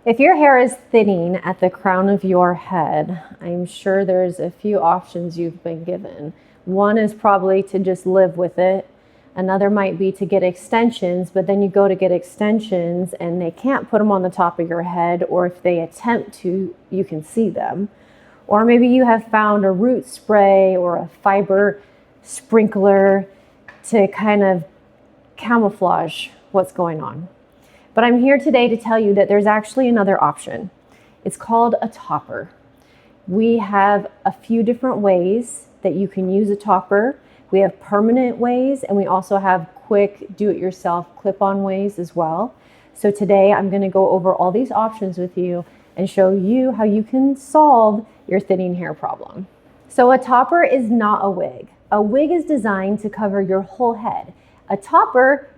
If your hair is thinning at the crown of your head, I'm sure there's a few options you've been given. One is probably to just live with it. Another might be to get extensions, but then you go to get extensions and they can't put them on the top of your head, or if they attempt to, you can see them. Or maybe you have found a root spray or a fiber sprinkler to kind of camouflage what's going on. But I'm here today to tell you that there's actually another option. It's called a topper. We have a few different ways that you can use a topper. We have permanent ways, and we also have quick do-it-yourself clip-on ways as well. So today I'm going to go over all these options with you and show you how you can solve your thinning hair problem. So a topper is not a wig. A wig is designed to cover your whole head. A topper,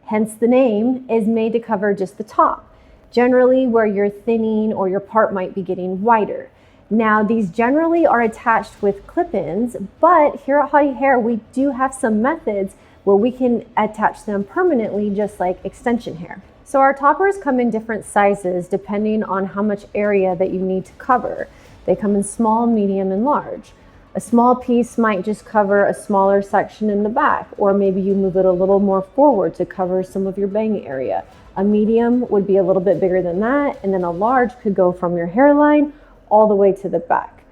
hence the name, is made to cover just the top, generally where you're thinning or your part might be getting wider. Now, these generally are attached with clip-ins, but here at Hottie Hair, we do have some methods where we can attach them permanently, just like extension hair. So our toppers come in different sizes depending on how much area that you need to cover. They come in small, medium, and large. A small piece might just cover a smaller section in the back, or maybe you move it a little more forward to cover some of your bang area. A medium would be a little bit bigger than that, and then a large could go from your hairline all the way to the back.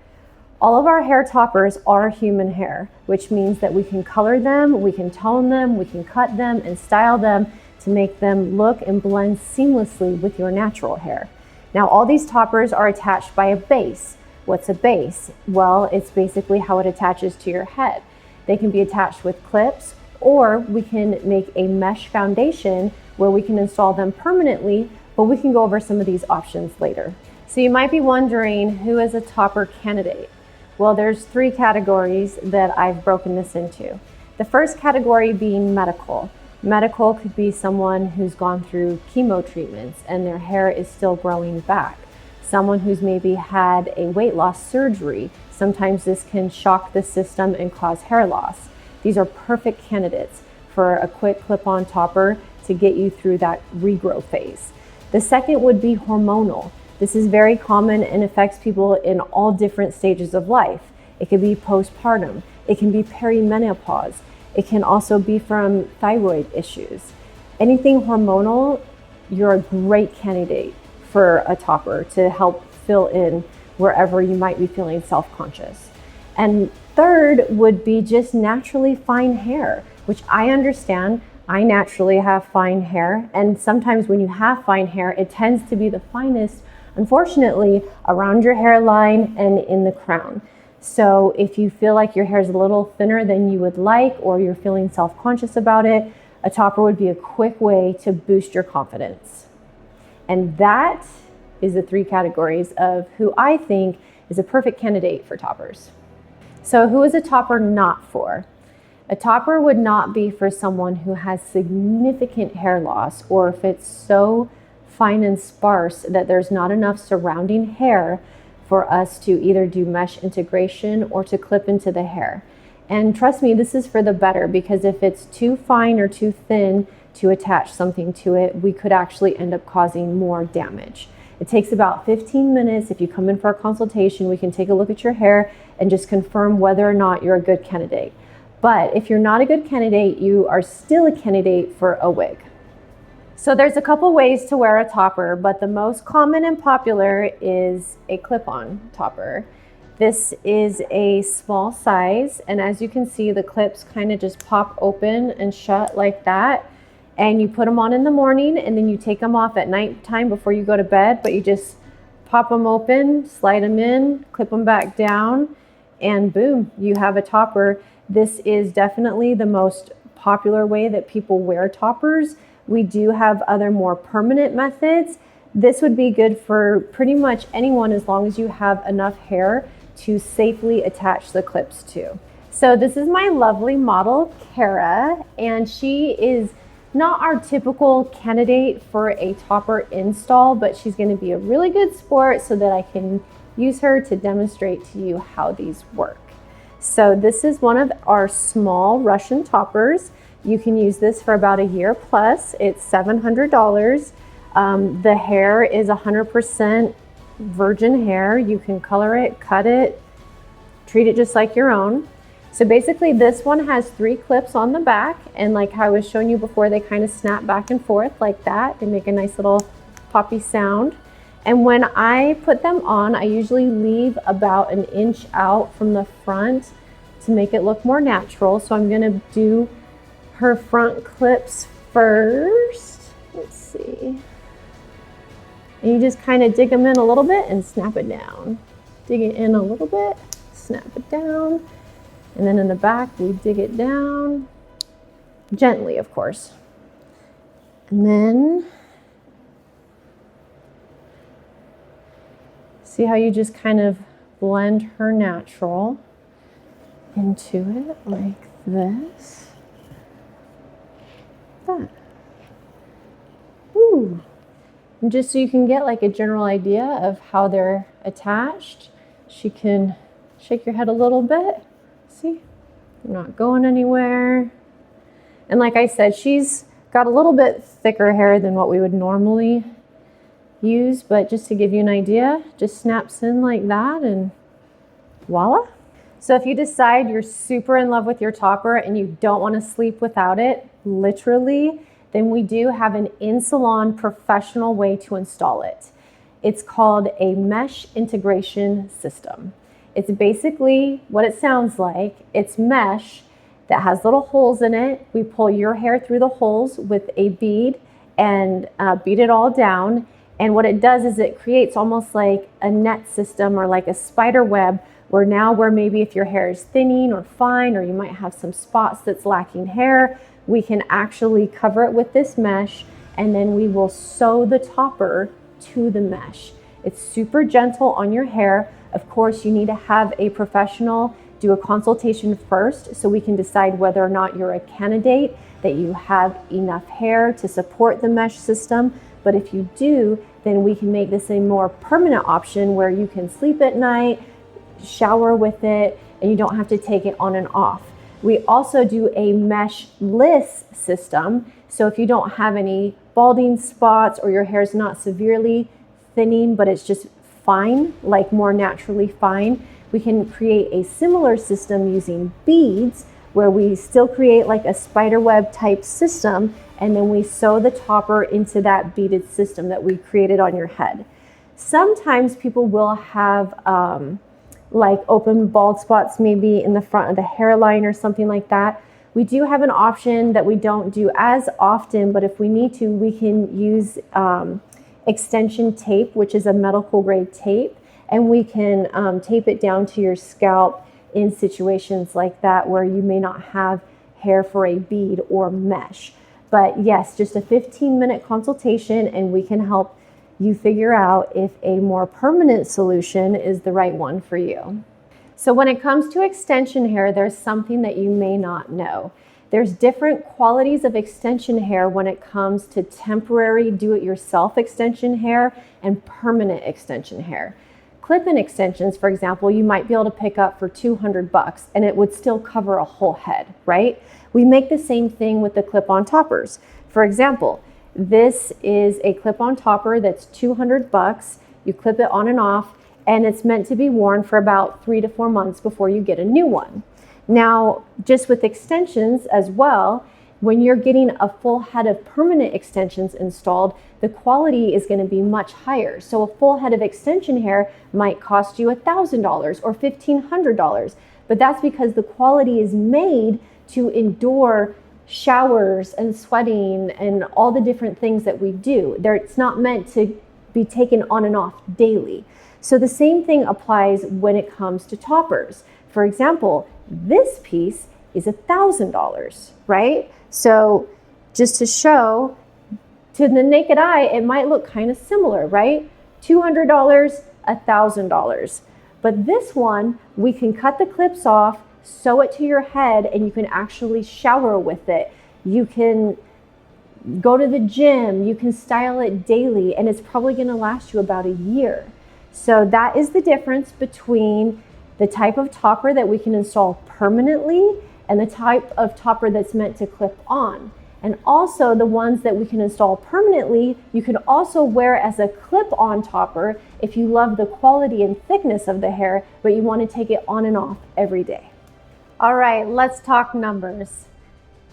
All of our hair toppers are human hair, which means that we can color them, we can tone them, we can cut them and style them to make them look and blend seamlessly with your natural hair. Now, all these toppers are attached by a base. What's a base? Well, it's basically how it attaches to your head. They can be attached with clips, or we can make a mesh foundation where we can install them permanently, but we can go over some of these options later. So you might be wondering, who is a topper candidate? Well, there's three categories that I've broken this into. The first category being medical. Medical could be someone who's gone through chemo treatments and their hair is still growing back. Someone who's maybe had a weight loss surgery. Sometimes this can shock the system and cause hair loss. These are perfect candidates for a quick clip-on topper to get you through that regrowth phase. The second would be hormonal. This is very common and affects people in all different stages of life. It could be postpartum. It can be perimenopause. It can also be from thyroid issues. Anything hormonal, you're a great candidate for a topper to help fill in wherever you might be feeling self-conscious. And third would be just naturally fine hair, which I understand. I naturally have fine hair, and sometimes when you have fine hair, it tends to be the finest, unfortunately, around your hairline and in the crown. So if you feel like your hair is a little thinner than you would like, or you're feeling self-conscious about it, a topper would be a quick way to boost your confidence. And that is the three categories of who I think is a perfect candidate for toppers. So who is a topper not for? A topper would not be for someone who has significant hair loss, or if it's so fine and sparse that there's not enough surrounding hair for us to either do mesh integration or to clip into the hair. And trust me, this is for the better, because if it's too fine or too thin to attach something to it, we could actually end up causing more damage. It takes about 15 minutes. If you come in for a consultation, we can take a look at your hair and just confirm whether or not you're a good candidate. But if you're not a good candidate, you are still a candidate for a wig. So there's a couple ways to wear a topper, but the most common and popular is a clip-on topper. This is a small size, and as you can see, the clips kind of just pop open and shut like that. And you put them on in the morning, and then you take them off at nighttime before you go to bed, but you just pop them open, slide them in, clip them back down, and boom, you have a topper. This is definitely the most popular way that people wear toppers. We do have other more permanent methods. This would be good for pretty much anyone as long as you have enough hair to safely attach the clips to. So this is my lovely model, Kara, and she is not our typical candidate for a topper install, but she's going to be a really good sport so that I can use her to demonstrate to you how these work. So this is one of our small Russian toppers. You can use this for about a year plus. It's $700. The hair is 100% virgin hair. You can color it, cut it, treat it just like your own. So basically this one has 3 clips on the back, and like how I was showing you before, they kind of snap back and forth like that. They make a nice little poppy sound. And when I put them on, I usually leave about 1 inch out from the front to make it look more natural. So I'm gonna do her front clips first. Let's see. And you just kind of dig them in a little bit and snap it down. Dig it in a little bit, snap it down. And then in the back, we dig it down, gently, of course. And then, see how you just kind of blend her natural into it like this. That. Ooh. And just so you can get like a general idea of how they're attached, she can shake your head a little bit. See, they're not going anywhere. And like I said, she's got a little bit thicker hair than what we would normally use, but just to give you an idea, just snaps in like that and voila. So if you decide you're super in love with your topper and you don't want to sleep without it, literally, then we do have an in-salon professional way to install it. It's called a mesh integration system. It's basically what it sounds like. It's mesh that has little holes in it. We pull your hair through the holes with a bead and beat it all down. And what it does is it creates almost like a net system or like a spider web where maybe if your hair is thinning or fine, or you might have some spots that's lacking hair, we can actually cover it with this mesh, and then we will sew the topper to the mesh. It's super gentle on your hair. Of course, you need to have a professional do a consultation first so we can decide whether or not you're a candidate, that you have enough hair to support the mesh system. But if you do, then we can make this a more permanent option where you can sleep at night, shower with it, and you don't have to take it on and off. We also do a meshless system. So if you don't have any balding spots or your hair's not severely thinning, but it's just fine, like more naturally fine, we can create a similar system using beads where we still create like a spider web type system, and then we sew the topper into that beaded system that we created on your head. Sometimes people will have like open bald spots maybe in the front of the hairline or something like that. We do have an option that we don't do as often, but if we need to, we can use extension tape, which is a medical grade tape, and we can tape it down to your scalp in situations like that where you may not have hair for a bead or mesh. But yes, just a 15-minute consultation and we can help you figure out if a more permanent solution is the right one for you. So when it comes to extension hair, there's something that you may not know. There's different qualities of extension hair when it comes to temporary do-it-yourself extension hair and permanent extension hair. Clip-in extensions, for example, you might be able to pick up for $200 and it would still cover a whole head, right? We make the same thing with the clip-on toppers. For example, this is a clip-on topper that's $200. You clip it on and off, and it's meant to be worn for about 3 to 4 months before you get a new one. Now, just with extensions as well, when you're getting a full head of permanent extensions installed, the quality is going to be much higher. So a full head of extension hair might cost you $1,000 or $1,500, but that's because the quality is made to endure showers and sweating and all the different things that we do. It's not meant to be taken on and off daily. So the same thing applies when it comes to toppers. For example, this piece is $1,000, right? So just to show, to the naked eye, it might look kind of similar, right? $200, $1,000. But this one, we can cut the clips off, sew it to your head, and you can actually shower with it. You can go to the gym, you can style it daily, and it's probably going to last you about a year. So that is the difference between the type of topper that we can install permanently and the type of topper that's meant to clip on. And also the ones that we can install permanently, you can also wear as a clip-on topper if you love the quality and thickness of the hair, but you want to take it on and off every day. All right, let's talk numbers.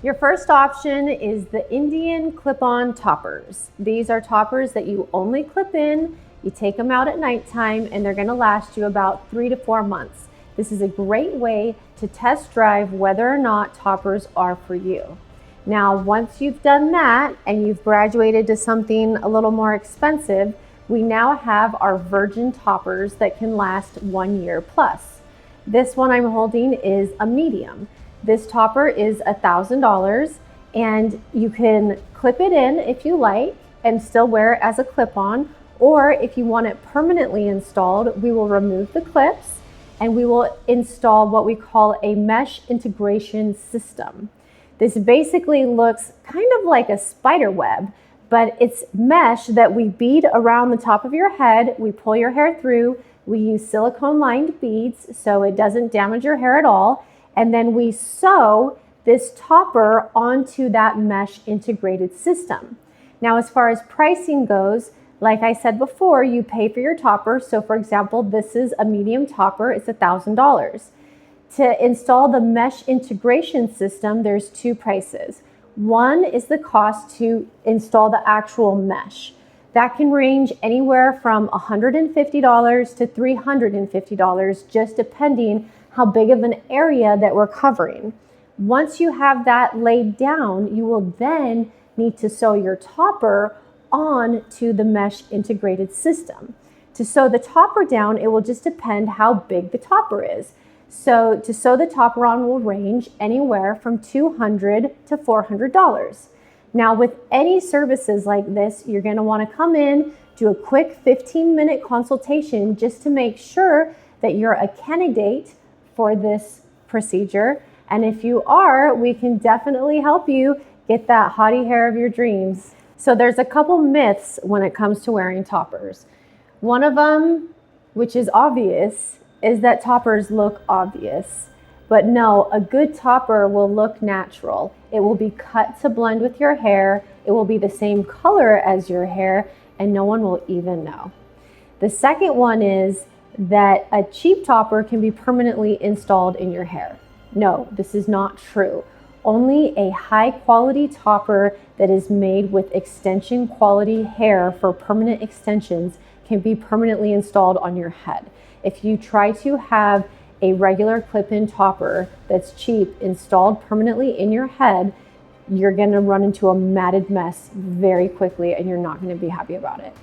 Your first option is the Indian clip-on toppers. These are toppers that you only clip in, you take them out at nighttime, and they're going to last you about 3 to 4 months. This is a great way to test drive whether or not toppers are for you. Now, once you've done that and you've graduated to something a little more expensive, we now have our virgin toppers that can last 1 year plus. This one I'm holding is a medium. This topper is $1,000 and you can clip it in if you like and still wear it as a clip-on, or if you want it permanently installed, we will remove the clips and we will install what we call a mesh integration system. This basically looks kind of like a spider web, but it's mesh that we bead around the top of your head. We pull your hair through. We use silicone lined beads so it doesn't damage your hair at all. And then we sew this topper onto that mesh integrated system. Now, as far as pricing goes, like I said before, you pay for your topper. So for example, this is a medium topper, it's $1,000. To install the mesh integration system, there's two prices. One is the cost to install the actual mesh. That can range anywhere from $150 to $350, just depending how big of an area that we're covering. Once you have that laid down, you will then need to sew your topper on to the mesh integrated system. To sew the topper down, it will just depend how big the topper is. So to sew the topper on will range anywhere from $200 to $400. Now with any services like this, you're going to want to come in, do a quick 15-minute consultation just to make sure that you're a candidate for this procedure. And if you are, we can definitely help you get that hottie hair of your dreams. So there's a couple myths when it comes to wearing toppers. One of them, which is obvious, is that toppers look obvious. But no, a good topper will look natural. It will be cut to blend with your hair. It will be the same color as your hair, and no one will even know. The second one is that a cheap topper can be permanently installed in your hair. No, this is not true. Only a high quality topper that is made with extension quality hair for permanent extensions can be permanently installed on your head. If you try to have a regular clip-in topper that's cheap installed permanently in your head, you're gonna run into a matted mess very quickly and you're not gonna be happy about it.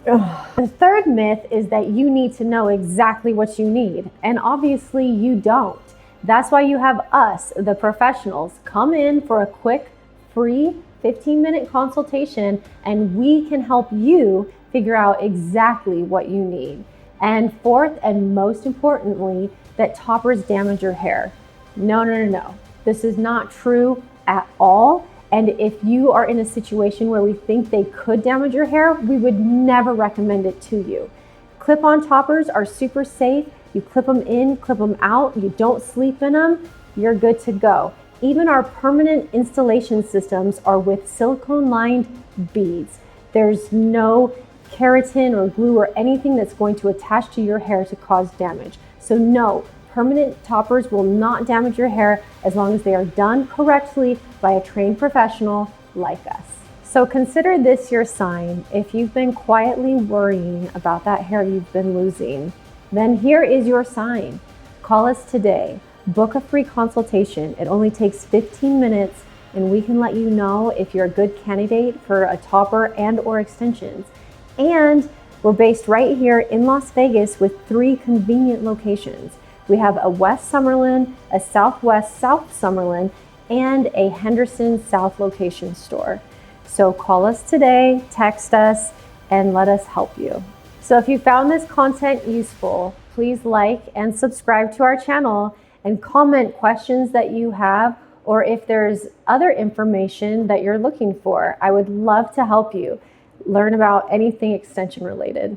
The third myth is that you need to know exactly what you need, and obviously you don't. That's why you have us, the professionals, come in for a quick, free 15-minute consultation, and we can help you figure out exactly what you need. And fourth, and most importantly, that toppers damage your hair. No. This is not true at all. And if you are in a situation where we think they could damage your hair, we would never recommend it to you. Clip-on toppers are super safe. You clip them in, clip them out, you don't sleep in them, you're good to go. Even our permanent installation systems are with silicone-lined beads. There's no keratin or glue or anything that's going to attach to your hair to cause damage. So no, permanent toppers will not damage your hair as long as they are done correctly by a trained professional like us. So consider this your sign. If you've been quietly worrying about that hair you've been losing, then here is your sign. Call us today. Book a free consultation. It only takes 15 minutes and we can let you know if you're a good candidate for a topper and or extensions. And we're based right here in Las Vegas with 3 convenient locations. We have a West Summerlin, a Southwest South Summerlin, and a Henderson South location store. So call us today, text us, and let us help you. So if you found this content useful, please like and subscribe to our channel and comment questions that you have, or if there's other information that you're looking for. I would love to help you learn about anything extension related.